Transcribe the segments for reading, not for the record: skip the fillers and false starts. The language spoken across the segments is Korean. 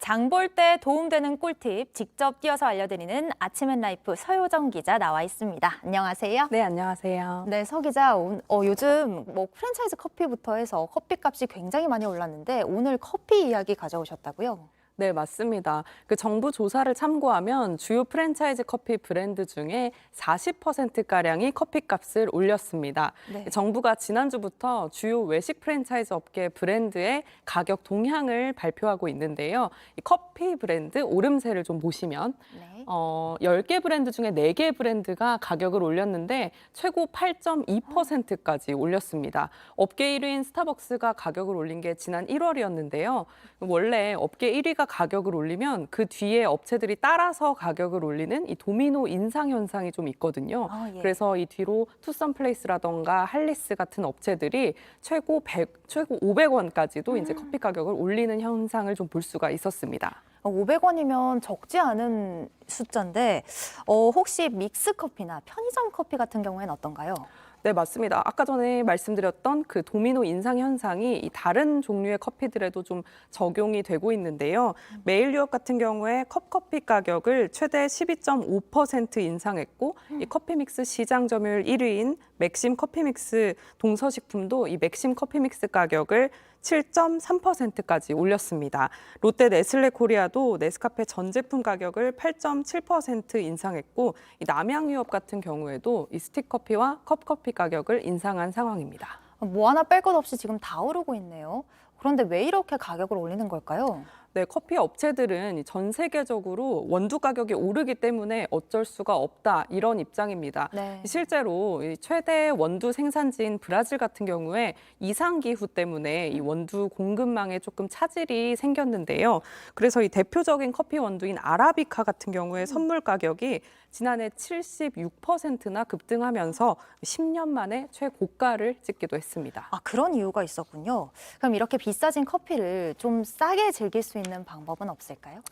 장 볼 때 도움되는 꿀팁 직접 뛰어서 알려드리는 아침엔 라이프 서효정 기자 나와 있습니다. 안녕하세요. 네, 안녕하세요. 네, 서 기자, 요즘 뭐 프랜차이즈 커피부터 해서 커피값이 굉장히 많이 올랐는데 오늘 커피 이야기 가져오셨다고요? 네, 맞습니다. 그 정부 조사를 참고하면 주요 프랜차이즈 커피 브랜드 중에 40%가량이 커피값을 올렸습니다. 네. 정부가 지난주부터 주요 외식 프랜차이즈 업계 브랜드의 가격 동향을 발표하고 있는데요. 이 커피 브랜드 오름세를 좀 보시면 네. 10개 브랜드 중에 4개 브랜드가 가격을 올렸는데 최고 8.2%까지 올렸습니다. 업계 1위인 스타벅스가 가격을 올린 게 지난 1월이었는데요. 원래 업계 1위가 가격을 올리면 그 뒤에 업체들이 따라서 가격을 올리는 이 도미노 인상 현상이 좀 있거든요. 예. 그래서 이 뒤로 투썸플레이스라던가 할리스 같은 업체들이 최고 500원까지도 이제 커피 가격을 올리는 현상을 좀 볼 수가 있었습니다. 500원이면 적지 않은 숫자인데 혹시 믹스 커피나 편의점 커피 같은 경우에는 어떤가요? 네, 맞습니다. 아까 전에 말씀드렸던 그 도미노 인상 현상이 이 다른 종류의 커피들에도 좀 적용이 되고 있는데요. 메일 유업 같은 경우에 컵커피 가격을 최대 12.5% 인상했고 이 커피 믹스 시장 점유율 1위인 맥심 커피 믹스 동서식품도 이 맥심 커피 믹스 가격을 7.3%까지 올렸습니다. 롯데 네슬레 코리아도 네스카페 전 제품 가격을 8.7% 인상했고 이 남양유업 같은 경우에도 이 스틱커피와 컵커피 가격을 인상한 상황입니다. 뭐 하나 뺄 것 없이 지금 다 오르고 있네요. 그런데 왜 이렇게 가격을 올리는 걸까요? 네, 커피 업체들은 전 세계적으로 원두 가격이 오르기 때문에 어쩔 수가 없다 이런 입장입니다. 네. 실제로 이 최대 원두 생산지인 브라질 같은 경우에 이상 기후 때문에 이 원두 공급망에 조금 차질이 생겼는데요. 그래서 이 대표적인 커피 원두인 아라비카 같은 경우에 선물 가격이 지난해 76%나 급등하면서 10년 만에 최고가를 찍기도 했습니다. 아, 그런 이유가 있었군요. 그럼 이렇게 비싸진 커피를 좀 싸게 즐길 수 있는 방법은 없을까요?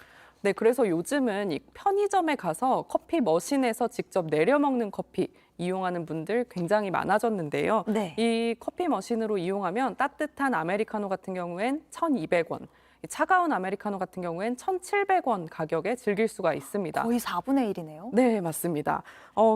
네, 그래서 요즘은 이 편의점에 가서 커피 머신에서 직접 내려 먹는 커피 이용하는 분들 굉장히 많아졌는데요. 네. 이 커피 머신으로 이용하면 따뜻한 아메리카노 같은 경우엔 1,200원, 차가운 아메리카노 같은 경우엔 1,700원 가격에 즐길 수가 있습니다. 거의 4분의 1이네요. 네, 맞습니다.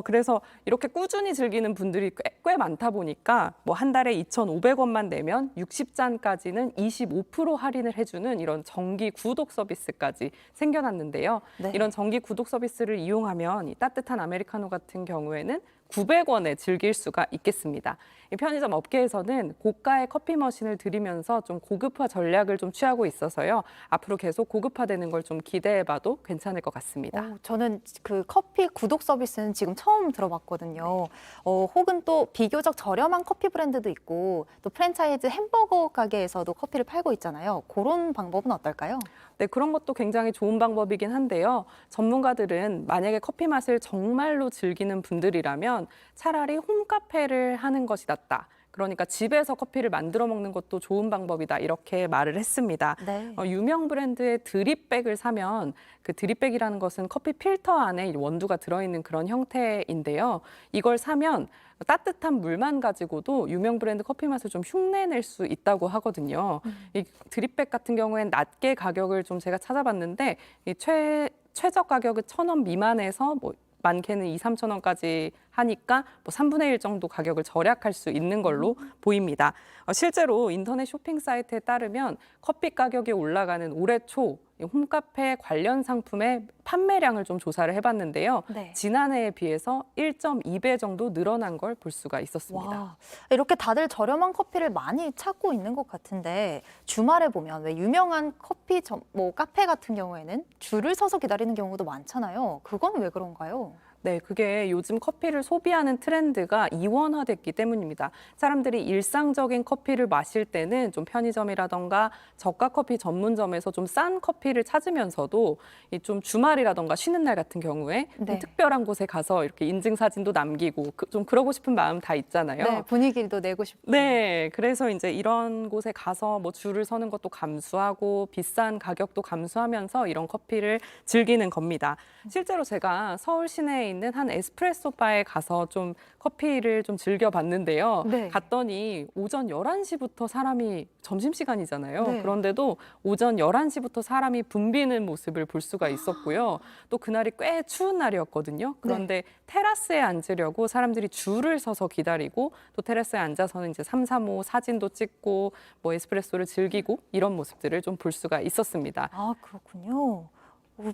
그래서 이렇게 꾸준히 즐기는 분들이 꽤 많다 보니까 뭐 한 달에 2,500원만 내면 60잔까지는 25% 할인을 해주는 이런 정기 구독 서비스까지 생겨났는데요. 네. 이런 정기 구독 서비스를 이용하면 이 따뜻한 아메리카노 같은 경우에는 900원에 즐길 수가 있겠습니다. 이 편의점 업계에서는 고가의 커피 머신을 들이면서 좀 고급화 전략을 좀 취하고 있어서요. 앞으로 계속 고급화되는 걸 좀 기대해봐도 괜찮을 것 같습니다. 저는 그 커피 구독 서비스는 지금 처음 들어봤거든요. 혹은 또 비교적 저렴한 커피 브랜드도 있고 또 프랜차이즈 햄버거 가게에서도 커피를 팔고 있잖아요. 그런 방법은 어떨까요? 네, 그런 것도 굉장히 좋은 방법이긴 한데요. 전문가들은 만약에 커피 맛을 정말로 즐기는 분들이라면 차라리 홈카페를 하는 것이 낫다. 그러니까 집에서 커피를 만들어 먹는 것도 좋은 방법이다. 이렇게 말을 했습니다. 네. 유명 브랜드의 드립백을 사면 그 드립백이라는 것은 커피 필터 안에 원두가 들어있는 그런 형태인데요. 이걸 사면 따뜻한 물만 가지고도 유명 브랜드 커피 맛을 좀 흉내낼 수 있다고 하거든요. 이 드립백 같은 경우엔 낮게 가격을 좀 제가 찾아봤는데 이 최저 가격은 1,000원 미만에서 뭐 많게는 2, 3천 원까지 하니까 뭐 3분의 1 정도 가격을 절약할 수 있는 걸로 보입니다. 실제로 인터넷 쇼핑 사이트에 따르면 커피 가격이 올라가는 올해 초 홈카페 관련 상품의 판매량을 좀 조사를 해봤는데요. 네. 지난해에 비해서 1.2배 정도 늘어난 걸 볼 수가 있었습니다. 와, 이렇게 다들 저렴한 커피를 많이 찾고 있는 것 같은데 주말에 보면 왜 유명한 커피 뭐 카페 같은 경우에는 줄을 서서 기다리는 경우도 많잖아요. 그건 왜 그런가요? 네, 그게 요즘 커피를 소비하는 트렌드가 이원화됐기 때문입니다. 사람들이 일상적인 커피를 마실 때는 좀 편의점이라던가 저가 커피 전문점에서 좀 싼 커피를 찾으면서도 이 좀 주말이라던가 쉬는 날 같은 경우에 좀 네. 특별한 곳에 가서 이렇게 인증 사진도 남기고 좀 그러고 싶은 마음 다 있잖아요. 네, 분위기도 내고 싶고. 네, 그래서 이제 이런 곳에 가서 뭐 줄을 서는 것도 감수하고 비싼 가격도 감수하면서 이런 커피를 즐기는 겁니다. 실제로 제가 서울 시내에 있는 한 에스프레소 바에 가서 좀 커피를 좀 즐겨봤는데요. 네. 갔더니 오전 11시부터 사람이 점심시간이잖아요. 네. 그런데도 오전 11시부터 사람이 붐비는 모습을 볼 수가 있었고요. 또 그날이 꽤 추운 날이었거든요. 그런데 테라스에 앉으려고 사람들이 줄을 서서 기다리고 또 테라스에 앉아서는 이제 335 사진도 찍고 뭐 에스프레소를 즐기고 이런 모습들을 좀 볼 수가 있었습니다. 아, 그렇군요.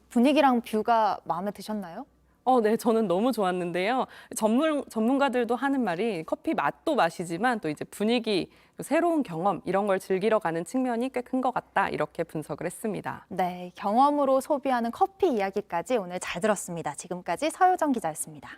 분위기랑 뷰가 마음에 드셨나요? 네, 저는 너무 좋았는데요. 전문가들도 하는 말이 커피 맛도 맛이지만 또 이제 분위기, 새로운 경험 이런 걸 즐기러 가는 측면이 꽤 큰 것 같다 이렇게 분석을 했습니다. 네, 경험으로 소비하는 커피 이야기까지 오늘 잘 들었습니다. 지금까지 서효정 기자였습니다.